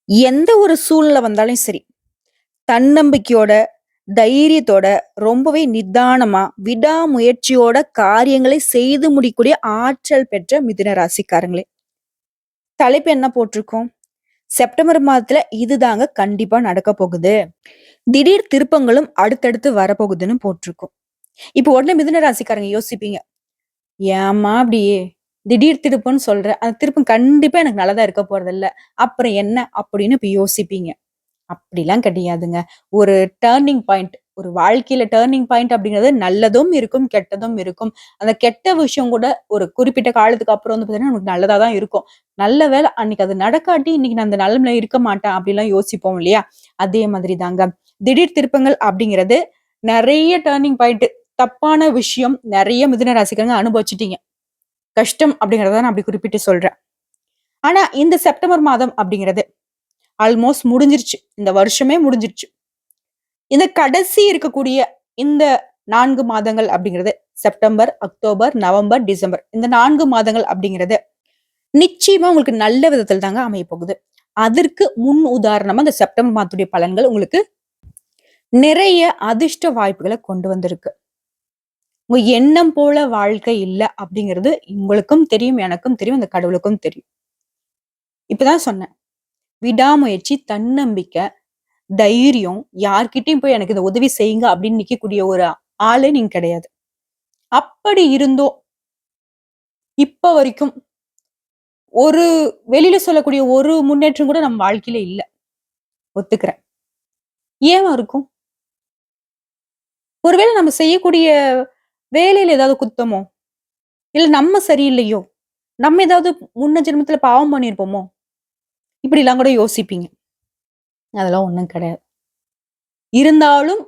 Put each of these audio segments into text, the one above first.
எந்த ஒரு சூழ்நிலை வந்தாலும் சரி, தன்னம்பிக்கையோட, தைரியத்தோட, ரொம்பவே நிதானமா, விடாமுயற்சியோட காரியங்களை செய்து முடிக்கக்கூடிய ஆற்றல் பெற்ற மிதுன ராசிக்காரங்களே. தலைப்பு என்ன போட்டிருக்கோம்? செப்டம்பர் மாதத்துல இதுதாங்க கண்டிப்பா நடக்க போகுது. திடீர் திருப்பங்களும் அடுத்தடுத்து வரப்போகுதுன்னு போட்டிருக்கோம். இப்போ உடனே மிதுன ராசிக்காரங்க யோசிப்பீங்க. ஏம்மா அப்படியே திடீர் திருப்பம்ன்னு சொல்ற? அந்த திருப்பம் கண்டிப்பா எனக்கு நல்லதா இருக்க போறதில்ல. அப்புறம் என்ன? அப்படின்னு இப்ப யோசிப்பீங்க. அப்படிலாம் கிடையாதுங்க. ஒரு டர்னிங் பாயிண்ட். ஒரு வாழ்க்கையில டர்னிங் பாயிண்ட் அப்படிங்கிறது நல்லதும் இருக்கும், கெட்டதும் இருக்கும். அந்த கெட்ட விஷயம் கூட ஒரு குறிப்பிட்ட காலத்துக்கு அப்புறம் வந்து பார்த்தீங்கன்னா, நமக்கு நல்லதா தான் இருக்கும். நல்ல வேளை அன்னைக்கு அது நடக்காட்டி, இன்னைக்கு நான் அந்த நிலைமையில இருக்க மாட்டேன் அப்படிலாம் யோசிப்போம் இல்லையா? அதே மாதிரி தாங்க. திடீர் திருப்பங்கள் அப்படிங்கிறது நெறைய டர்னிங் பாயிண்ட் தப்பான விஷயம் நெறைய மிதுன ராசிக்காரங்க அனுபவிச்சுட்டீங்க. கஷ்டம் அப்படிங்கிறத நான் அப்படி குறிப்பிட்டு சொல்றேன். ஆனா இந்த செப்டம்பர் மாதம் அப்படிங்கிறது ஆல்மோஸ்ட் முடிஞ்சிருச்சு. இந்த வருஷமே முடிஞ்சிருச்சு. இந்த கடைசி இருக்கக்கூடிய இந்த 4 மாதங்கள் அப்படிங்கிறது செப்டம்பர், அக்டோபர், நவம்பர், டிசம்பர். இந்த 4 மாதங்கள் அப்படிங்கிறது நிச்சயமா உங்களுக்கு நல்ல விதத்தில் தாங்க அமையப் போகுது. அதற்கு முன் உதாரணமா இந்த செப்டம்பர் மாதத்துடைய பலன்கள் உங்களுக்கு நிறைய அதிர்ஷ்ட வாய்ப்புகள கொண்டு வந்திருக்கு. உங்க எண்ணம் போல வாழ்க்கை இல்ல அப்படிங்கிறது உங்களுக்கும் தெரியும், எனக்கும் தெரியும், அந்த கடவுளுக்கும் தெரியும். இப்பதான் சொன்னேன். விடாமுயற்சி, தன்னம்பிக்கை, தைரியம், யார்கிட்டயும் போய் எனக்கு இத உதவி செய்யுங்க அப்படின்னு நிக்கக்கூடிய ஒரு ஆளே நீங்க கிடையாது. அப்படி இருந்தும், இப்ப வரைக்கும் ஒரு வெளியில சொல்லக்கூடிய ஒரு முன்னேற்றம் கூட நம்ம வாழ்க்கையில இல்ல. ஒத்துக்கிறேன். ஏவா இருக்கும்? ஒருவேளை நம்ம செய்யக்கூடிய வேலையில ஏதாவது குத்தமோ? இல்ல நம்ம சரியில்லையோ? நம்ம ஏதாவது முன்ன ஜென்மத்துல பாவம் பண்ணியிருப்போமோ? இப்படிலாம் கூட யோசிப்பீங்க. அதெல்லாம் ஒண்ணும் கிடையாது. இருந்தாலும்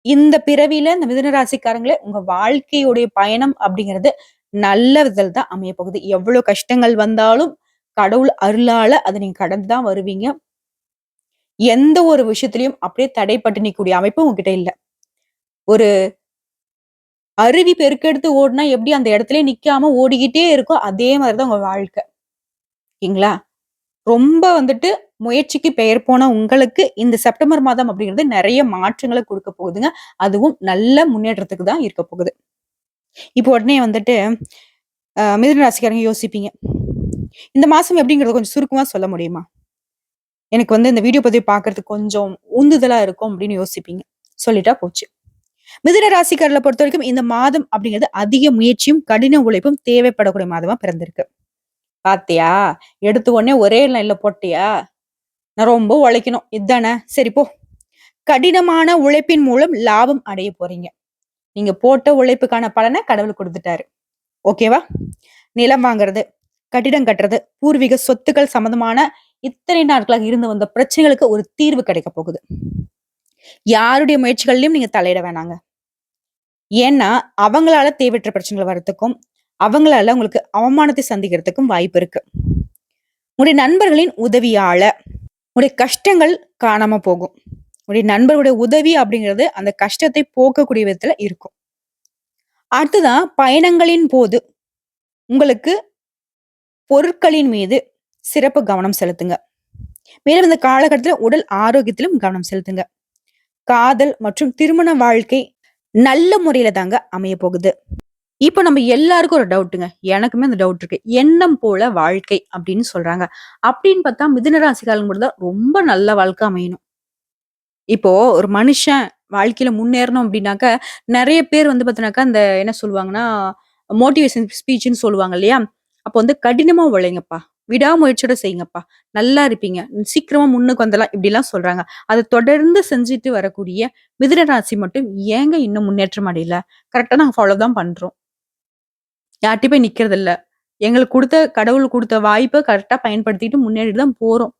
இந்த பிறவியில இந்த மிதுன ராசிக்காரங்களே உங்க வாழ்க்கையுடைய பயணம் அப்படிங்கிறது நல்ல விதத்தில் தான் அமைய போகுது. எவ்வளவு கஷ்டங்கள் வந்தாலும் கடவுள் அருளால அத நீங்க கடந்து தான் வருவீங்க. எந்த ஒரு விஷயத்திலயும் அப்படியே தடைப்பட்டு நிக்கக்கூடிய அமைப்பு உங்ககிட்ட இல்ல. ஒரு அருவி பெருக்கெடுத்து ஓடுனா எப்படி அந்த இடத்திலேயே நிக்காம ஓடிக்கிட்டே இருக்கோ, அதே மாரி தான் உங்க வாழ்க்கை. ஓகேங்களா? ரொம்ப வந்துட்டு முயற்சிக்கு பெயர் போன உங்களுக்கு இந்த செப்டம்பர் மாதம் அப்படிங்கிறது நெறைய மாற்றங்கள குடுக்க போகுதுங்க. அதுவும் நல்ல முன்னேற்றத்துக்கு தான் இருக்க போகுது. இப்போ உடனே வந்துட்டு மிதுன ராசிக்காரங்க யோசிப்பீங்க. இந்த மாசம் எப்படிங்கிறத கொஞ்சம் சுருக்கமா சொல்ல முடியுமா? எனக்கு வந்து இந்த வீடியோ பதிவு பார்க்கறதுக்கு கொஞ்சம் உந்துதலா இருக்கும் அப்படின்னு யோசிப்பீங்க. சொல்லிட்டா போச்சு. மிதுன ராசிக்காரர்கள பொறுத்தவரைக்கும் இந்த மாதம் அப்படிங்கிறது அதிக முயற்சியும், கடின உழைப்பும் தேவைப்படக்கூடிய மாதமா பிறந்திருக்கு. பாத்தியா? எடுத்த உடனே ஒரே லைன்ல போட்டியா? நான் ரொம்ப உழைக்கணும். இதானே? சரி போ. கடினமான உழைப்பின் மூலம் லாபம் அடைய போறீங்க. நீங்க போட்ட உழைப்புக்கான பலன கடவுள் குடுத்துட்டாரு. ஓகேவா? நிலம் வாங்குறது, கட்டிடம் கட்டுறது, பூர்வீக சொத்துக்கள் சம்மந்தமான இத்தனை நாட்களாக இருந்து வந்த பிரச்சனைகளுக்கு ஒரு தீர்வு கிடைக்க போகுது. யாருடைய முயற்சிகள்லயும் நீங்க தலையிட வேணாங்க. ஏன்னா, அவங்களால தேவையற்ற பிரச்சனைகள் வரதுக்கும், அவங்களால உங்களுக்கு அவமானத்தை சந்திக்கிறதுக்கும் வாய்ப்பு இருக்கு. உங்களுடைய நண்பர்களின் உதவியால உங்களுடைய கஷ்டங்கள் காணாம போகும். உங்களுடைய நண்பர்களுடைய உதவி அப்படிங்கிறது அந்த கஷ்டத்தை போக்கக்கூடிய விதத்துல இருக்கும். அடுத்ததான் பயணங்களின் போது உங்களுக்கு பொருட்களின் மீது சிறப்பு கவனம் செலுத்துங்க. மேலும் இந்த காலகட்டத்துல உடல் ஆரோக்கியத்திலும் கவனம் செலுத்துங்க. காதல் மற்றும் திருமண வாழ்க்கை நல்ல முறையில தாங்க அமைய போகுது. இப்போ நம்ம எல்லாருக்கும் ஒரு டவுட்டுங்க. எனக்குமே அந்த டவுட் இருக்கு. எண்ணம் போல வாழ்க்கை அப்படின்னு சொல்றாங்க. அப்படின்னு பார்த்தா மிதுன ராசிக்காரங்களுக்கு மட்டும் தான் ரொம்ப நல்ல வாழ்க்கை அமையணும். இப்போ ஒரு மனுஷன் வாழ்க்கையில முன்னேறணும் அப்படின்னாக்க, நெறைய பேர் வந்து பார்த்தீங்கன்னாக்கா, இந்த என்ன சொல்லுவாங்கன்னா, மோட்டிவேஷன் ஸ்பீச்சுன்னு சொல்லுவாங்க இல்லையா? அப்போ வந்து கடினமா உழைங்கப்பா. விடாமுயற்சியோட செய்யுங்கப்பா. நல்லா இருப்பீங்க. சீக்கிரமா முன்னுக்கு வந்துடலாம். இப்படிலாம் சொல்றாங்க. அத தொடர்ந்து செஞ்சுட்டு வரக்கூடிய மிதுன ராசி மட்டும் ஏங்க இன்னும் முன்னேற்றம் அடையல? கரெக்ட்டா நாங்க ஃபாலோ தான் பண்றோம். யார்ட்டயும் போய் நிக்கிறதில்ல. எங்களுக்கு குடுத்த கடவுள் குடுத்த வாய்ப்ப கரெக்ட்டா பயன்படுத்திட்டு முன்னேறிட்டு தான் போறோம்.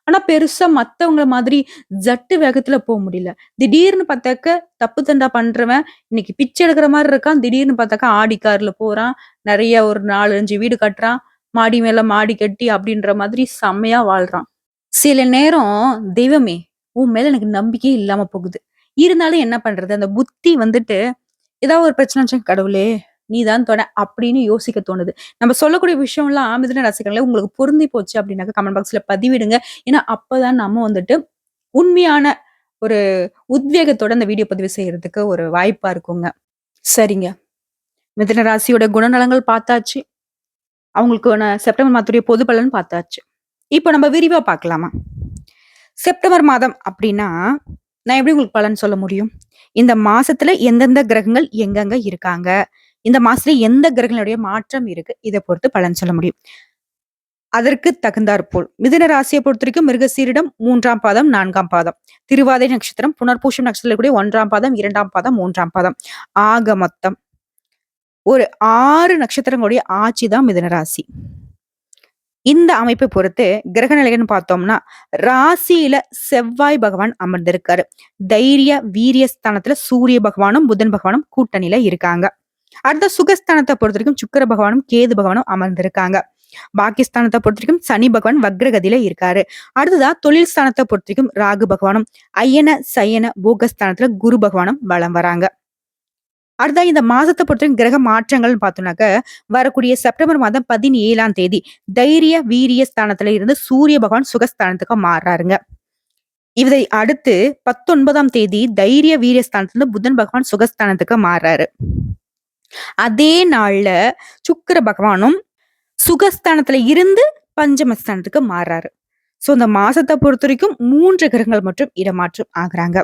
ஆனா பெருசா மத்தவங்கள மாதிரி ஜட்டு வேகத்துல முடியல. திடீர்னு பார்த்தாக்க தப்பு தண்டா பண்றவன் இன்னைக்கு பிச்சை எடுக்கிற மாரி இருக்கான். திடீர்னு பார்த்தாக்கா ஆடி கார்ல போறான். நெறைய ஒரு 4, 5 வீடு கட்டுறான். மாடி மேல மாடி கட்டி அப்படின்ற மாதிரி செம்மையா வாழ்றான். சில நேரம் தெய்வமே! உன் மேல எனக்கு நம்பிக்கையே இல்லாம போகுது. இருந்தாலும் என்ன பண்றது? அந்த புத்தி வந்துட்டு ஏதாவது ஒரு பிரச்சனை வந்துச்சுனா கடவுளே! நீதான் துணை அப்படின்னு யோசிக்க தோணுது. நம்ம சொல்லக்கூடிய விஷயம்லாம் மிதுன ராசிக்காரங்களே உங்களுக்கு பொருந்தி போச்சு அப்படின்னாக்க கமெண்ட் பாக்ஸ்ல பதிவிடுங்க. ஏன்னா அப்பதான் நம்ம வந்துட்டு உண்மையான ஒரு உத்வேகத்தோட அந்த வீடியோ பதிவு செய்யறதுக்கு ஒரு வாய்ப்பா இருக்குங்க. சரிங்க. மிதுன ராசியோட குணநலங்கள் பார்த்தாச்சு. அவங்களுக்கான செப்டம்பர் மாதத்துடைய பொது பலன் பார்த்தாச்சு. இப்ப நம்ம விரிவா பார்க்கலாமா? செப்டம்பர் மாதம் அப்படின்னா, நான் எப்படி உங்களுக்கு பலன் சொல்ல முடியும்? இந்த மாசத்துல எந்தெந்த கிரகங்கள் எங்கெங்க இருக்காங்க? இந்த மாசத்துல எந்த கிரகங்களுடைய மாற்றம் இருக்கு? இத பொறுத்து பலன் சொல்ல முடியும். அதற்கு தகுந்தாற்போல் மிதுன ராசியை பொறுத்தவரைக்கும் மிருகசீரிடம் 3ஆம் பாதம், 4ஆம் பாதம், திருவாதிரை நட்சத்திரம், புனர்பூசம் நட்சத்திரத்தில் கூடிய 1ஆம் பாதம், 2ஆம் பாதம், 3ஆம் பாதம். ஆக மொத்தம் ஒரு 6 நட்சத்திரங்களுடைய ஆட்சி தான் மிதுன ராசி. இந்த அமைப்பை பொறுத்து கிரக நிலைகள்னு பார்த்தோம்னா, ராசியில செவ்வாய் பகவான் அமர்ந்திருக்காரு. தைரிய வீரிய ஸ்தானத்துல சூரிய பகவானும் புதன் பகவானும் கூட்டணியில இருக்காங்க. அடுத்த சுகஸ்தானத்தை பொறுத்த வரைக்கும் சுக்கிர பகவானும் கேது பகவானும் அமர்ந்திருக்காங்க. பாகிஸ்தானத்தை பொறுத்த வரைக்கும் சனி பகவான் வக்ரகதியில இருக்காரு. அடுத்ததா தொழில் ஸ்தானத்தை பொறுத்த வரைக்கும் ராகு பகவானும், அயன சயன போகஸ்தானத்துல குரு பகவானும் வலம் வராங்க. அடுத்தா இந்த மாசத்தை பொறுத்த கிரக மாற்றங்கள்னு பார்த்தோம்னாக்க, வரக்கூடிய செப்டம்பர் மாதம் 17ஆம் தேதி தைரிய வீரிய ஸ்தானத்துல இருந்து சூரிய பகவான் சுகஸ்தானத்துக்கு மாறுறாருங்க. இதை அடுத்து 19ஆம் தேதி தைரிய வீரிய ஸ்தானத்துல புதன் பகவான் சுகஸ்தானத்துக்கு மாறுறாரு. அதே நாள்ல சுக்கிர பகவானும் சுகஸ்தானத்துல இருந்து பஞ்சமஸ்தானத்துக்கு மாறுறாரு. சோ இந்த மாசத்தை பொறுத்த வரைக்கும் 3 கிரகங்கள் மட்டும் இடமாற்றம் ஆகுறாங்க.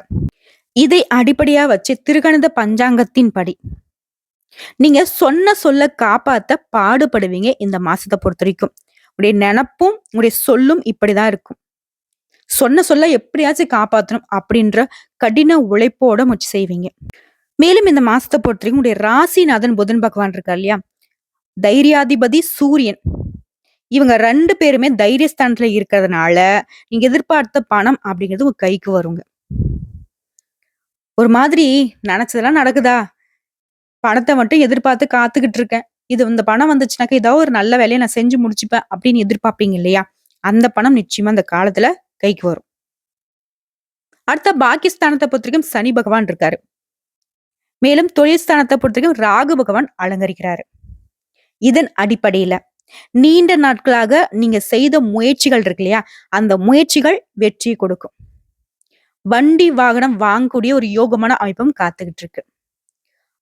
இதை அடிப்படையா வச்சு திருகணித பஞ்சாங்கத்தின் படி நீங்க சொன்ன சொல்ல காப்பாத்த பாடுபடுவீங்க. இந்த மாசத்தை பொறுத்த வரைக்கும் உடைய நினப்பும் உடைய சொல்லும் இப்படிதான் இருக்கும். சொன்ன சொல்ல எப்படியாச்சும் காப்பாற்றணும் அப்படின்ற கடின உழைப்போட முயற்சி செய்வீங்க. மேலும் இந்த மாசத்தை பொறுத்த வரைக்கும் உடைய ராசிநாதன் புதன் பகவான் இருக்கார் இல்லையா, தைரியாதிபதி சூரியன், இவங்க 2 பேருமே தைரியஸ்தானத்துல இருக்கிறதுனால நீங்க எதிர்பார்த்த பணம் அப்படிங்கிறது உங்க கைக்கு வருங்க. ஒரு மாதிரி நினைச்சதெல்லாம் நடக்குதா, பணத்தை மட்டும் எதிர்பார்த்து காத்துக்கிட்டு இருக்கேன், இந்த பணம் வந்துச்சுனாக்கா ஏதாவது ஒரு நல்ல வேலையை நான் செஞ்சு முடிச்சுப்பேன் அப்படின்னு எதிர்பார்ப்பீங்க இல்லையா, அந்த பணம் நிச்சயமா அந்த காலத்துல கைக்கு வரும். அடுத்த பாகிஸ்தானத்தை பொறுத்தவரைக்கும் சனி பகவான் இருக்காரு. மேலும் தொழில் ஸ்தானத்தை பொறுத்தவரைக்கும் ராகு பகவான் அலங்கரிக்கிறாரு. இதன் அடிப்படையில நீண்ட நாட்களாக நீங்க செய்த முயற்சிகள் இருக்கு இல்லையா, அந்த முயற்சிகள் வெற்றி கொடுக்கும். வண்டி வாகனம் வாங்கக்கூடிய ஒரு யோகமான அமைப்பும் காத்துக்கிட்டு இருக்கு.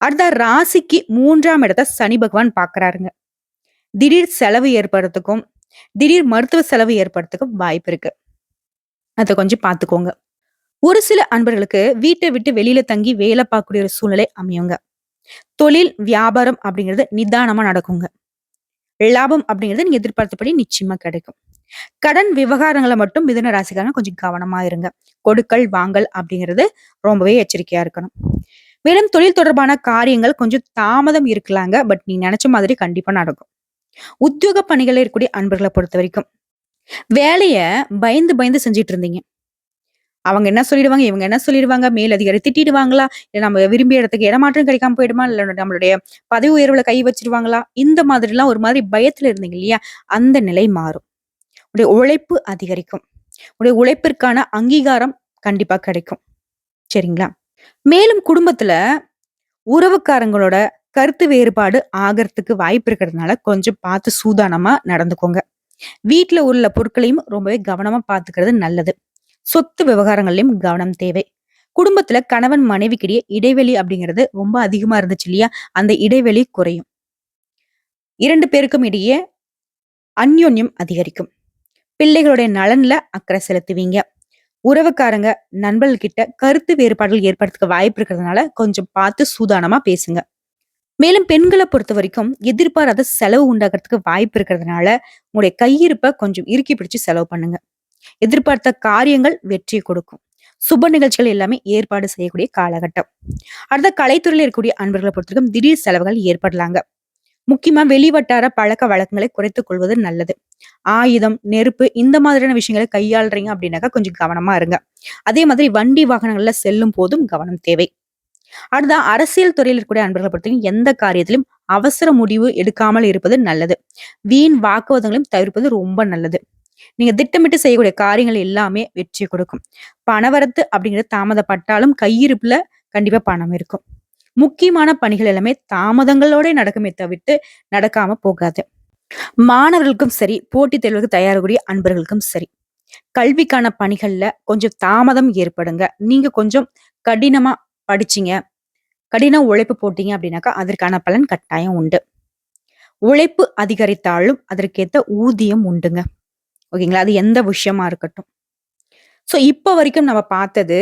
அடுத்த ராசிக்கு 3ஆம் இடத்தை சனி பகவான் பாக்குறாருங்க. திடீர் செலவு ஏற்படுறதுக்கும் திடீர் மருத்துவ செலவு ஏற்படுறதுக்கும் வாய்ப்பு இருக்கு. அதை கொஞ்சம் பாத்துக்கோங்க. ஒரு சில அன்பர்களுக்கு வீட்டை விட்டு வெளியில தங்கி வேலை பார்க்கக்கூடிய ஒரு சூழ்நிலை அமையுங்க. தொழில் வியாபாரம் அப்படிங்கிறது நிதானமா நடக்குங்க. லாபம் அப்படிங்கிறது நீங்க எதிர்பார்த்தபடி நிச்சயமா கிடைக்கும். கடன் விவகாரங்களை மட்டும் மிதுன ராசிக்காரங்க கொஞ்சம் கவனமா இருங்க. கொடுக்கல் வாங்கல் அப்படிங்கிறது ரொம்பவே எச்சரிக்கையா இருக்கணும். மேலும் தொழில் தொடர்பான காரியங்கள் கொஞ்சம் தாமதம் இருக்கலாங்க. பட் நீங்க நினைச்ச மாதிரி கண்டிப்பா நடக்கும். உத்தியோக பணிகள் இருக்கக்கூடிய அன்பர்களை பொறுத்த வரைக்கும் வேலைய பயந்து பயந்து செஞ்சிட்டு இருந்தீங்க. அவங்க என்ன சொல்லிடுவாங்க, இவங்க என்ன சொல்லிடுவாங்க, மேலதிகாரி திட்டிடுவாங்களா, இல்ல நம்ம விரும்பிய இடத்துக்கு இடமாற்றம் கிடைக்காம போயிடுமா, இல்ல நம்மளுடைய பதவி உயர்வுல கை வச்சிருவாங்களா, இந்த மாதிரி எல்லாம் ஒரு மாதிரி பயத்துல இருந்தீங்க இல்லையா, அந்த நிலை மாறும். உடைய உழைப்பு அதிகரிக்கும். உடைய உழைப்பிற்கான அங்கீகாரம் கண்டிப்பா கிடைக்கும். சரிங்களா? மேலும் குடும்பத்துல உறவுக்காரங்களோட கருத்து வேறுபாடு ஆகிறதுக்கு வாய்ப்பு இருக்கிறதுனால கொஞ்சம் பார்த்து சூதானமா நடந்துக்கோங்க. வீட்டுல உள்ள பொருட்களையும் ரொம்பவே கவனமா பாத்துக்கிறது நல்லது. சொத்து விவகாரங்களையும் கவனம் தேவை. குடும்பத்துல கணவன் மனைவிக்கிடையே இடைவெளி அப்படிங்கிறது ரொம்ப அதிகமா இருந்துச்சு இல்லையா, அந்த இடைவெளி குறையும். 2 பேருக்கும் இடையே அந்யோன்யம் அதிகரிக்கும். பிள்ளைகளுடைய நலன்ல அக்கறை செலுத்துவீங்க. உறவுக்காரங்க நண்பர்கள் கிட்ட கருத்து வேறுபாடுகள் ஏற்படுறதுக்கு வாய்ப்பு இருக்கிறதுனால கொஞ்சம் பார்த்து சூதானமா பேசுங்க. மேலும் பெண்களை பொறுத்த வரைக்கும் எதிர்பாராத செலவு உண்டாகிறதுக்கு வாய்ப்பு இருக்கிறதுனால உங்களுடைய கையிருப்பை கொஞ்சம் இறுக்கி பிடிச்சு செலவு பண்ணுங்க. எதிர்பார்த்த காரியங்கள் வெற்றி கொடுக்கும். சுப நிகழ்ச்சிகள் எல்லாமே ஏற்பாடு செய்யக்கூடிய காலகட்டம். அடுத்த கலைத்துறையில் இருக்கக்கூடிய அன்பர்களை பொறுத்தவரைக்கும் திடீர் செலவுகள் ஏற்படலாங்க. முக்கியமா வெளிவட்டார பழக்க வழக்கங்களை குறைத்துக் கொள்வது நல்லது. ஆயுதம், நெருப்பு இந்த மாதிரியான விஷயங்களை கையாளுறீங்க அப்படின்னாக்கா கொஞ்சம் கவனமா இருங்க. அதே மாதிரி வண்டி வாகனங்கள்ல செல்லும் போதும் கவனம் தேவை. அடுத்த அரசியல் துறையில் இருக்கக்கூடிய அன்பர்களை பொறுத்தவரைக்கும் எந்த காரியத்திலும் அவசர முடிவு எடுக்காமல் இருப்பது நல்லது. வீண் வாக்குவாதங்களையும் தவிர்ப்பது ரொம்ப நல்லது. நீங்க திட்டமிட்டு செய்யக்கூடிய காரியங்கள் எல்லாமே வெற்றி கொடுக்கும். பணவரத்து அப்படிங்கிறது தாமதப்பட்டாலும் கையிருப்புல கண்டிப்பா பணம் இருக்கும். முக்கியமான பணிகள் எல்லாமே தாமதங்களோட நடக்குமே தவிர்த்து நடக்காம போகாது. மாணவர்களுக்கும் சரி, போட்டித் தேர்வுக்கு தயாராகக்கூடிய அன்பர்களுக்கும் சரி, கல்விக்கான பணிகள்ல கொஞ்சம் தாமதம் ஏற்படுங்க. நீங்க கொஞ்சம் கடினமா படிச்சீங்க, கடின உழைப்பு போட்டீங்க அப்படின்னாக்கா, அதற்கான பலன் கட்டாயம் உண்டு. உழைப்பு அதிகரித்தாலும் அதற்கேத்த ஊதியம் உண்டுங்க. ஓகேங்களா? அது எந்த விஷயமா இருக்கட்டும். சோ இப்ப வரைக்கும் நம்ம பார்த்தது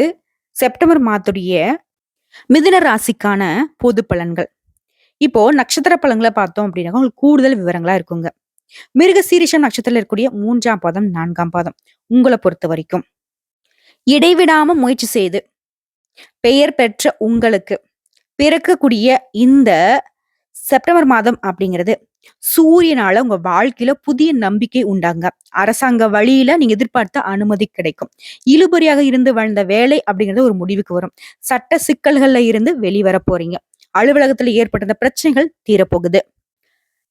செப்டம்பர் மாதத்துடைய மிதுன ராசிக்கான பொது பலன்கள். இப்போ நட்சத்திர பலன்கள பார்த்தோம் அப்படின்னா, உங்களுக்கு கூடுதல் விவரங்களா இருக்குங்க. மிருகசீரிஷம் நட்சத்திரத்துல இருக்கக்கூடிய 3ஆம் பாதம், 4ஆம் பாதம் உங்கள பொறுத்தவரைக்கும் இடைவிடாம முயற்சி செய்து பெயர் பெற்ற உங்களுக்கு பிறக்கக்கூடிய இந்த செப்டம்பர் மாதம் அப்படிங்கிறது சூரியனால உங்க வாழ்க்கையில புதிய நம்பிக்கை உண்டாங்க. அரசாங்க வழியில நீங்க எதிர்பார்த்த அனுமதி கிடைக்கும். இழுபறியாக இருந்து வாழ்ந்த வேலை அப்படிங்கிறது ஒரு முடிவுக்கு வரும். சட்ட சிக்கல்கள்ல இருந்து வெளிவர போறீங்க. அலுவலகத்துல ஏற்பட்ட பிரச்சனைகள் தீரப்போகுது.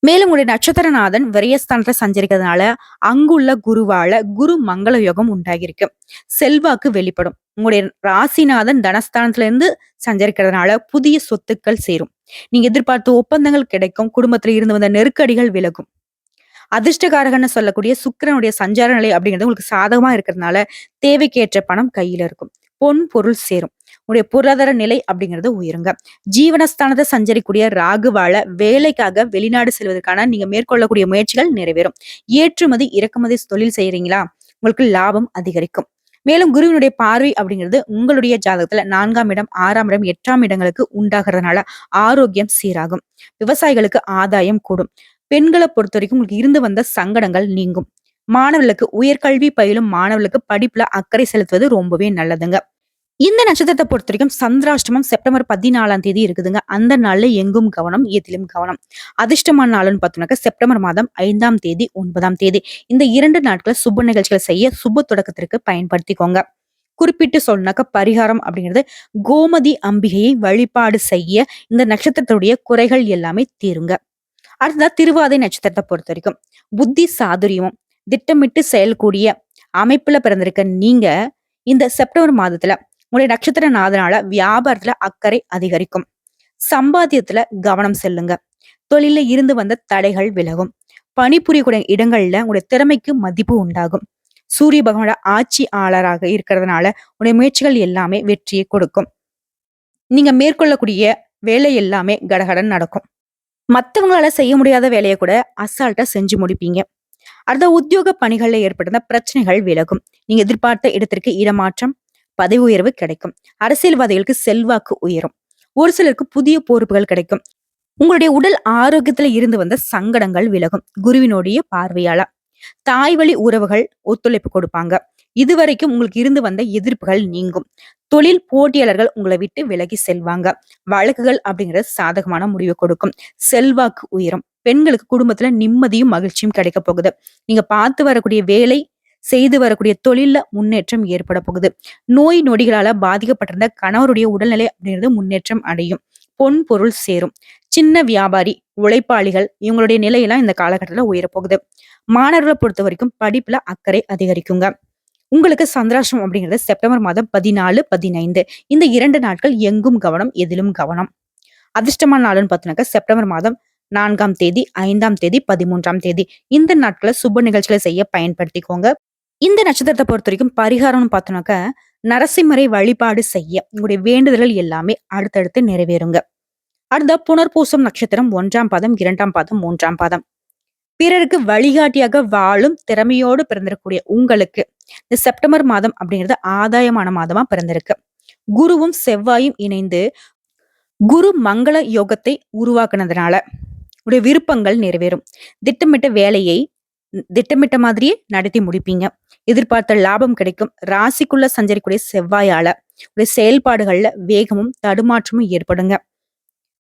மேலும் உங்களுடைய நட்சத்திரநாதன் விரயஸ்தானத்துல சஞ்சரிக்கிறதுனால அங்குள்ள குருவால குரு மங்கள யோகம் உண்டாகிருக்கு. செல்வாக்கு வெளிப்படும். உங்களுடைய ராசிநாதன் தனஸ்தானத்துல இருந்து சஞ்சரிக்கிறதுனால புதிய சொத்துக்கள் சேரும். நீங்க எதிர்பார்த்த ஒப்பந்தங்கள் கிடைக்கும். குடும்பத்துல இருந்து வந்த நெருக்கடிகள் விலகும். அதிர்ஷ்டகாரகன்னு சொல்லக்கூடிய சுக்கிரனுடைய சஞ்சார நிலை அப்படிங்கிறது உங்களுக்கு சாதகமா இருக்கிறதுனால தேவைக்கேற்ற பணம் கையில இருக்கும். பொன் பொருள் சேரும். உங்களுடைய பொருளாதார நிலை அப்படிங்கிறது உயருங்க. ஜீவனஸ்தானத்தை சஞ்சரிக்கூடிய ராகுவால வேலைக்காக வெளிநாடு செல்வதற்கான நீங்க மேற்கொள்ளக்கூடிய முயற்சிகள் நிறைவேறும். ஏற்றுமதி இறக்குமதி தொழில் செய்யறீங்களா? உங்களுக்கு லாபம் அதிகரிக்கும். மேலும் குருவினுடைய பார்வை அப்படிங்கிறது உங்களுடைய ஜாதகத்துல 4ஆம் இடம், 6ஆம் இடம், 8ஆம் இடங்களுக்கு உண்டாகிறதுனால ஆரோக்கியம் சீராகும். விவசாயிகளுக்கு ஆதாயம் கூடும். பெண்களை பொறுத்த வரைக்கும் உங்களுக்கு இருந்து வந்த சங்கடங்கள் நீங்கும். மாணவர்களுக்கு உயர்கல்வி பயிலும் மாணவர்களுக்கு படிப்புல அக்கறை செலுத்துவது ரொம்பவே நல்லதுங்க. இந்த நட்சத்திரத்தை பொறுத்த வரைக்கும் சந்திராஷ்டமம் செப்டம்பர் 14ஆம் தேதி இருக்குதுங்க. அந்த நாள்ல எங்கும் கவனம், எதிலும் கவனம். அதிர்ஷ்டமான நாள்னு பார்த்தோம்னாக்க செப்டம்பர் மாதம் 5ஆம் தேதி, 9ஆம் தேதி. இந்த 2 நாட்கள் சுப நிகழ்ச்சிகள் செய்ய சுப தொடக்கத்திற்கு பயன்படுத்திக்கோங்க. குறிப்பிட்டு சொன்னாக்க பரிகாரம் அப்படிங்கிறது கோமதி அம்பிகையை வழிபாடு செய்ய இந்த நட்சத்திரத்துடைய குறைகள் எல்லாமே தீருங்க. அடுத்ததா திருவாதை நட்சத்திரத்தை பொறுத்த வரைக்கும் புத்தி சாதுரியமும் திட்டமிட்டு செயல்கூடிய அமைப்புல பிறந்திருக்க நீங்க இந்த செப்டம்பர் மாதத்துல உங்களுடைய நட்சத்திர நாதனால வியாபாரத்துல அக்கறை அதிகரிக்கும். சம்பாத்தியத்துல கவனம் செல்லுங்க. தொழில இருந்து வந்த தடைகள் விலகும். பணிபுரியக்கூடிய இடங்கள்ல உங்களுடைய திறமைக்கு மதிப்பு உண்டாகும். சூரிய பகவானோட ஆட்சி ஆளராக இருக்கிறதுனால உங்களுடைய முயற்சிகள் எல்லாமே வெற்றியை கொடுக்கும். நீங்க மேற்கொள்ளக்கூடிய வேலை எல்லாமே கடகடன் நடக்கும். மத்தவங்களால செய்ய முடியாத வேலையை கூட அசால்ட்டா செஞ்சு முடிப்பீங்க. அடுத்த உத்தியோக பணிகள்ல ஏற்பட்ட பிரச்சனைகள் விலகும். நீங்க எதிர்பார்த்த இடத்திற்கு இடமாற்றம், பதவி உயர்வு கிடைக்கும். அரசியல்வாதிகளுக்கு செல்வாக்கு உயரும். ஒரு சிலருக்கு புதிய பொறுப்புகள் கிடைக்கும். உங்களுடைய உடல் ஆரோக்கியத்துல இருந்து வந்த சங்கடங்கள் விலகும். குருவினுடைய பார்வையால தாய் வழி உறவுகள் ஒத்துழைப்பு கொடுப்பாங்க. இதுவரைக்கும் உங்களுக்கு இருந்து வந்த எதிர்ப்புகள் நீங்கும். தொழில் போட்டியாளர்கள் உங்களை விட்டு விலகி செல்வாங்க. வழக்குகள் அப்படிங்கிறது சாதகமான முடிவு கொடுக்கும். செல்வாக்கு உயரும். பெண்களுக்கு குடும்பத்துல நிம்மதியும் மகிழ்ச்சியும் கிடைக்க போகுது. நீங்க பார்த்து வரக்கூடிய வேலை, செய்து வரக்கூடிய தொழில்ல முன்னேற்றம் ஏற்பட போகுது. நோய் நொடிகளால பாதிக்கப்பட்டிருந்த கணவருடைய உடல்நிலை அப்படிங்கிறது முன்னேற்றம் அடையும். பொன் பொருள் சேரும். சின்ன வியாபாரி, உழைப்பாளிகள் இவங்களுடைய நிலையெல்லாம் இந்த காலகட்டத்துல உயரப்போகுது. மாணவர்களை பொறுத்த வரைக்கும் படிப்புல அக்கறை அதிகரிக்குங்க. உங்களுக்கு சந்திராஷ்டிரம் அப்படிங்கிறது செப்டம்பர் மாதம் 14, 15. இந்த 2 நாட்கள் எங்கும் கவனம், எதிலும் கவனம். அதிர்ஷ்டமான நாள்னு பார்த்தோம்னாக்க செப்டம்பர் மாதம் 4ஆம் தேதி, 5ஆம் தேதி, 13ஆம் தேதி. இந்த நாட்களை சுப நிகழ்ச்சிகளை செய்ய பயன்படுத்திக்கோங்க. இந்த நட்சத்திரத்தை பொறுத்த வரைக்கும் பரிகாரம்னு பார்த்தோம்னாக்க நரசிம்மரை வழிபாடு செய்ய உங்களுடைய வேண்டுதல்கள் எல்லாமே அடுத்தடுத்து நிறைவேறுங்க. அடுத்த புனர்பூசம் நட்சத்திரம் 1ஆம் பாதம், 2ஆம் பாதம், 3ஆம் பாதம். பிறருக்கு வழிகாட்டியாக வாழும் திறமையோடு பிறந்திருக்கக்கூடிய உங்களுக்கு இந்த செப்டம்பர் மாதம் அப்படிங்கிறது ஆதாயமான மாதமா பிறந்திருக்கு. குருவும் செவ்வாயும் இணைந்து குரு மங்கள யோகத்தை உருவாக்குனதுனால உடைய விருப்பங்கள் நிறைவேறும். திட்டமிட்ட வேலையை திட்டமிட்ட மாதிரியே நடத்தி முடிப்பீங்க. எதிர்பார்த்த லாபம் கிடைக்கும். ராசிக்குள்ள சஞ்சரிக்கூடிய செவ்வாயால உடைய செயல்பாடுகள்ல வேகமும் தடுமாற்றமும் ஏற்படுங்க.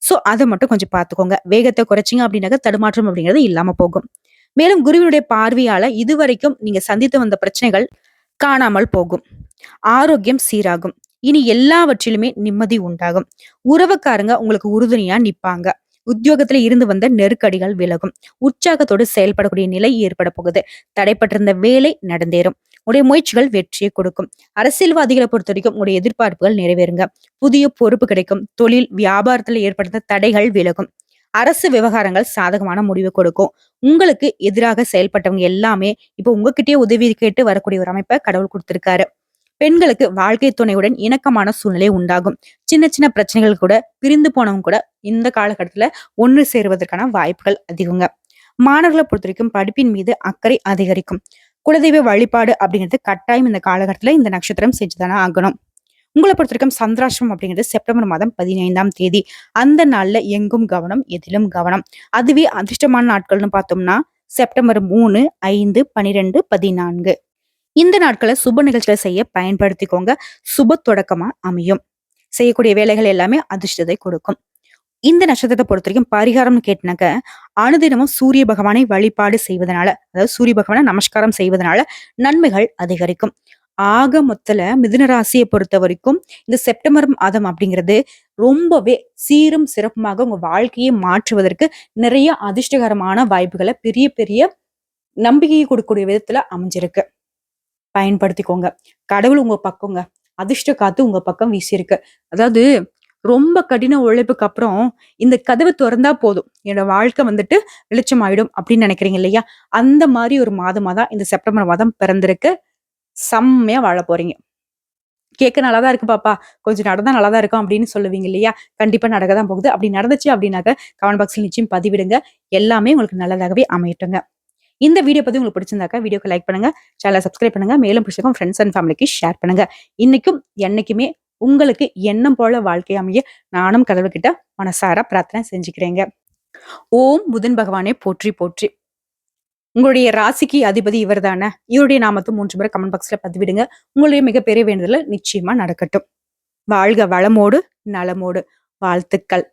சோ அதை மட்டும் கொஞ்சம் பார்த்துக்கோங்க. வேகத்தை குறைச்சிங்க அப்படின்னாக்க தடுமாற்றம் அப்படிங்கிறது இல்லாம போகும். மேலும் குருவினுடைய பார்வையால இதுவரைக்கும் நீங்க சந்தித்து வந்த பிரச்சனைகள் காணாமல் போகும். ஆரோக்கியம் சீராகும். இனி எல்லாவற்றிலுமே நிம்மதி உண்டாகும். உறவுக்காரங்க உங்களுக்கு உறுதுணையா நிப்பாங்க. உத்தியோகத்துல இருந்து வந்த நெருக்கடிகள் விலகும். உற்சாகத்தோடு செயல்படக்கூடிய நிலை ஏற்பட போகுது. தடைப்பட்டிருந்த வேலை நடந்தேறும். உங்களுடைய முயற்சிகள் வெற்றியை கொடுக்கும். அரசியல்வாதிகளை பொறுத்த வரைக்கும் உங்களுடைய எதிர்பார்ப்புகள் நிறைவேறுங்க. புதிய பொறுப்பு கிடைக்கும். தொழில் வியாபாரத்துல ஏற்படுத்த தடைகள் விலகும். அரசு விவகாரங்கள் சாதகமான முடிவு கொடுக்கும். உங்களுக்கு எதிராக செயல்பட்டவங்க எல்லாமே இப்போ உங்ககிட்டயே உதவி கேட்டு வரக்கூடிய ஒரு அமைப்பை கடவுள் கொடுத்திருக்காரு. பெண்களுக்கு வாழ்க்கை துணையுடன் இணக்கமான சூழ்நிலை உண்டாகும். சின்ன சின்ன பிரச்சனைகள் கூட பிரிந்து போனவங்க கூட இந்த காலகட்டத்துல ஒன்று சேருவதற்கான வாய்ப்புகள் அதிகங்க. மாணவர்களை பொறுத்த வரைக்கும் படிப்பின் மீது அக்கறை அதிகரிக்கும். குலதெய்வ வழிபாடு அப்படிங்கிறது கட்டாயம் இந்த காலகட்டத்துல இந்த நட்சத்திரம் செஞ்சுதானே ஆகணும். உங்களை பொறுத்த வரைக்கும் சந்திராஷ்டிரம் அப்படிங்கிறது செப்டம்பர் மாதம் 15ஆம் தேதி. அந்த நாள்ல எங்கும் கவனம், எதிலும் கவனம். அதுவே அதிர்ஷ்டமான நாட்கள்னு பார்த்தோம்னா செப்டம்பர் 3, 5, 12, 14. இந்த நாட்களை சுப நிகழ்ச்சிகளை செய்ய பயன்படுத்திக்கோங்க. சுப தொடக்கமா அமையும். செய்யக்கூடிய வேலைகள் எல்லாமே அதிர்ஷ்டத்தை கொடுக்கும். இந்த நட்சத்திரத்தை பொறுத்த வரைக்கும் பரிகாரம்னு கேட்டினாக்க, அனுதினமும் சூரிய பகவானை வழிபாடு செய்வதனால, அதாவது சூரிய பகவானை நமஸ்காரம் செய்வதனால நன்மைகள் அதிகரிக்கும். ஆக மொத்தல மிதுன ராசியை பொறுத்த வரைக்கும் இந்த செப்டம்பர் மாதம் அப்படிங்கிறது ரொம்பவே சீரும் சிறப்புமாக உங்க வாழ்க்கையை மாற்றுவதற்கு நிறைய அதிர்ஷ்டகரமான வாய்ப்புகளை பெரிய பெரிய நம்பிக்கையை கொடுக்கக்கூடிய விதத்துல அமைஞ்சிருக்கு. பயன்படுத்திக்கோங்க. கடவுள் உங்க பக்கங்க. அதிர்ஷ்ட காத்து உங்க பக்கம் வீசியிருக்கு. அதாவது ரொம்ப கடின உழைப்புக்கு அப்புறம் இந்த கதவு திறந்தா போதும் என்னோட வாழ்க்கை வந்துட்டு வெளிச்சமாயிடும் அப்படின்னு நினைக்கிறீங்க இல்லையா? அந்த மாதிரி ஒரு மாதமா தான் இந்த செப்டம்பர் மாதம் பிறந்திருக்கு. செம்மையா வாழ போறீங்க. கேட்க நல்லாதான் இருக்கு பாப்பா, கொஞ்சம் நடந்தா நல்லாதான் இருக்கும் அப்படின்னு சொல்லுவீங்க இல்லையா? கண்டிப்பா நடக்கதான் போகுது. அப்படி நடந்துச்சு அப்படின்னாக்க கமெண்ட் பாக்ஸ்ல நிச்சயம் பதிவிடுங்க. எல்லாமே உங்களுக்கு நல்லதாகவே அமையட்டுங்க. இந்த வீடியோ பத்தி உங்களுக்கு பிடிச்சிருந்தாக்கா வீடியோக்கு லைக் பண்ணுங்க, சேனலை சப்ஸ்கிரைப் பண்ணுங்க, மேலும் பிடிச்சிருக்கும் ஃப்ரெண்ட்ஸ் அண்ட் ஃபேமிலிக்கு ஷேர் பண்ணுங்க. இன்னைக்கும் என்னைக்குமே உங்களுக்கு எண்ணம் போல வாழ்க்கை அமைய நானும் கடவுள்கிட்ட மனசார பிரார்த்தனை செஞ்சுக்கிறேங்க. ஓம் புதன் பகவானே போற்றி போற்றி. உங்களுடைய ராசிக்கு அதிபதி இவர் தானே. இவருடைய நாமத்தை 3 முறை கமெண்ட் பாக்ஸ்ல பதிவிடுங்க. உங்களுடைய மிகப்பெரிய வேண்டுதல நிச்சயமா நடக்கட்டும். வாழ்க வளமோடு நலமோடு. வாழ்த்துக்கள்.